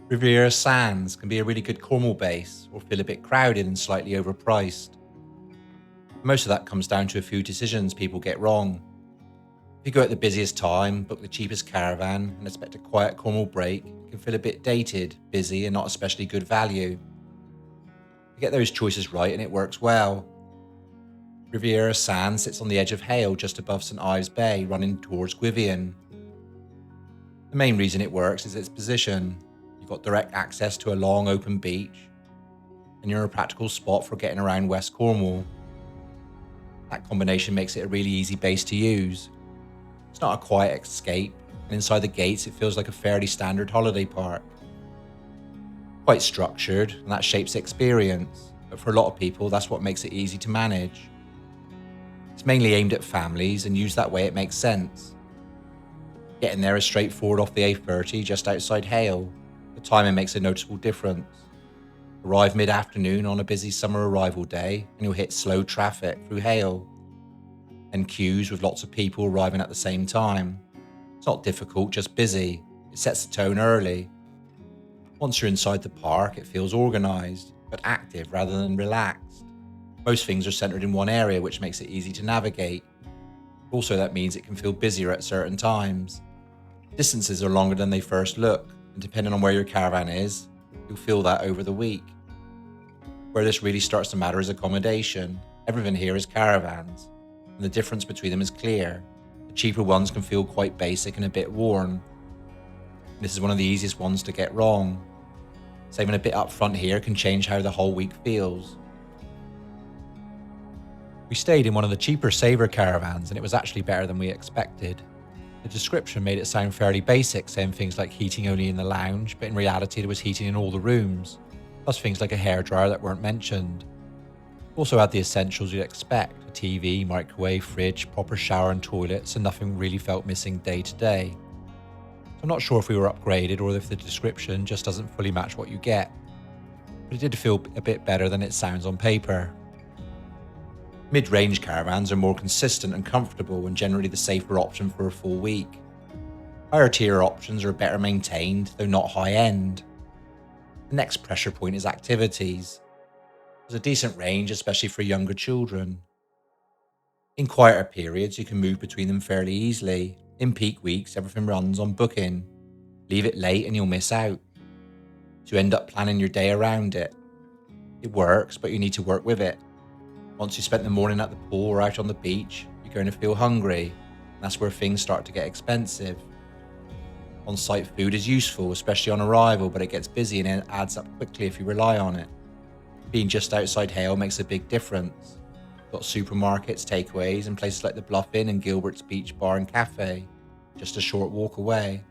Riviere Sands can be a really good Cornwall base or feel a bit crowded and slightly overpriced. Most of that comes down to a few decisions people get wrong. If you go at the busiest time, book the cheapest caravan, and expect a quiet Cornwall break, it can feel a bit dated, busy, and not especially good value. You get those choices right and it works well. Riviere Sands sits on the edge of Hayle just above St Ives Bay, running towards Gwyvion. The main reason it works is its position. You've got direct access to a long open beach, and you're a practical spot for getting around West Cornwall. That combination makes it a really easy base to use. It's not a quiet escape, and inside the gates it feels like a fairly standard holiday park. Quite structured, and that shapes the experience, but for a lot of people that's what makes it easy to manage. It's mainly aimed at families, and used that way it makes sense. Getting there is straightforward off the A30 just outside Hayle. The timing makes a noticeable difference. Arrive mid-afternoon on a busy summer arrival day and you'll hit slow traffic through Hayle, and queues with lots of people arriving at the same time. It's not difficult, just busy. It sets the tone early. Once you're inside the park, it feels organised, but active rather than relaxed. Most things are centred in one area, which makes it easy to navigate. Also, that means it can feel busier at certain times. Distances are longer than they first look, and depending on where your caravan is, you'll feel that over the week. Where this really starts to matter is accommodation. Everything here is caravans, and the difference between them is clear. The cheaper ones can feel quite basic and a bit worn. This is one of the easiest ones to get wrong. Saving a bit up front here can change how the whole week feels. We stayed in one of the cheaper saver caravans, and it was actually better than we expected. The description made it sound fairly basic, saying things like heating only in the lounge, but in reality there was heating in all the rooms, plus things like a hairdryer that weren't mentioned. Also had the essentials you'd expect: a TV, microwave, fridge, proper shower and toilet, so nothing really felt missing day to day. So I'm not sure if we were upgraded or if the description just doesn't fully match what you get, but it did feel a bit better than it sounds on paper. Mid-range caravans are more consistent and comfortable, and generally the safer option for a full week. Higher tier options are better maintained, though not high-end. The next pressure point is activities. There's a decent range, especially for younger children. In quieter periods, you can move between them fairly easily. In peak weeks, everything runs on booking. Leave it late and you'll miss out. So you end up planning your day around it. It works, but you need to work with it. Once you spent the morning at the pool or out on the beach, you're going to feel hungry, and that's where things start to get expensive. On-site food is useful, especially on arrival, but it gets busy and it adds up quickly if you rely on it. Being just outside Hayle makes a big difference. Got supermarkets, takeaways, and places like the Bluff Inn and Gilbert's Beach Bar and Cafe, just a short walk away.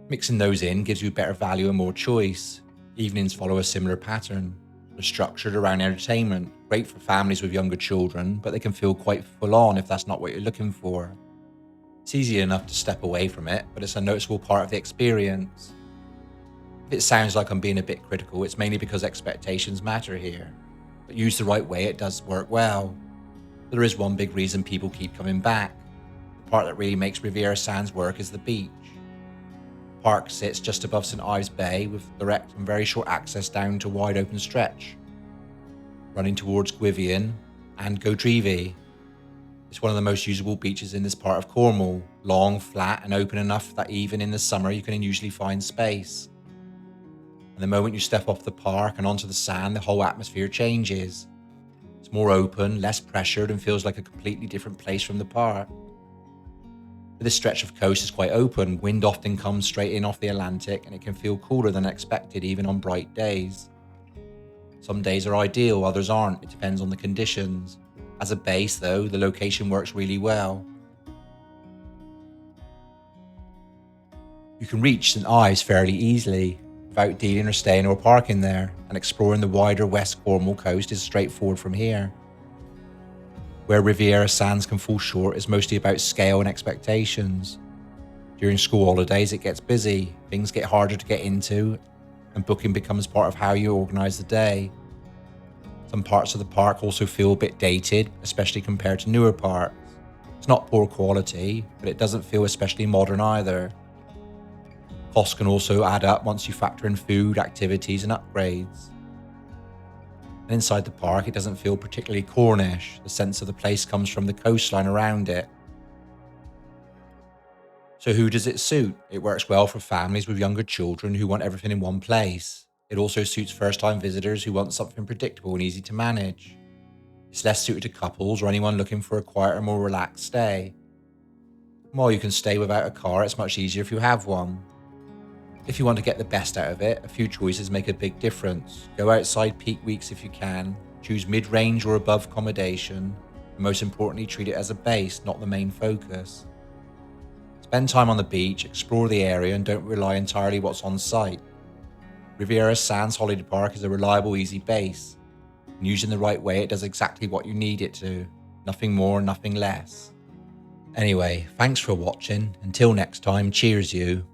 Mixing those in gives you better value and more choice. Evenings follow a similar pattern. They're structured around entertainment, great for families with younger children, but they can feel quite full on if that's not what you're looking for. It's easy enough to step away from it, but it's a noticeable part of the experience. If it sounds like I'm being a bit critical, it's mainly because expectations matter here. But used the right way, it does work well. There is one big reason people keep coming back. The part that really makes Riviere Sands work is the beach. The park sits just above St Ives Bay with direct and very short access down to a wide open stretch, running towards Gwyvion and Godrevy. It's one of the most usable beaches in this part of Cornwall, long, flat and open enough that even in the summer you can usually find space. And the moment you step off the park and onto the sand, the whole atmosphere changes. It's more open, less pressured, and feels like a completely different place from the park. But this stretch of coast is quite open. Wind often comes straight in off the Atlantic, and it can feel cooler than expected even on bright days. Some days are ideal, others aren't. It depends on the conditions. As a base, though, the location works really well. You can reach St Ives fairly easily, without dealing or staying or parking there, and exploring the wider West Cornwall coast is straightforward from here. Where Riviere Sands can fall short is mostly about scale and expectations. During school holidays it gets busy, things get harder to get into, and booking becomes part of how you organise the day. Some parts of the park also feel a bit dated, especially compared to newer parks. It's not poor quality, but it doesn't feel especially modern either. Costs can also add up once you factor in food, activities and upgrades. And inside the park, it doesn't feel particularly Cornish. The sense of the place comes from the coastline around it. So who does it suit? It works well for families with younger children who want everything in one place. It also suits first-time visitors who want something predictable and easy to manage. It's less suited to couples or anyone looking for a quieter, more relaxed stay. While you can stay without a car, it's much easier if you have one. If you want to get the best out of it, a few choices make a big difference. Go outside peak weeks if you can, choose mid-range or above accommodation, and most importantly, treat it as a base, not the main focus. Spend time on the beach, explore the area, and don't rely entirely what's on site. Riviere Sands Holiday Park is a reliable, easy base. And using the right way, it does exactly what you need it to. Nothing more, nothing less. Anyway, thanks for watching. Until next time, cheers you.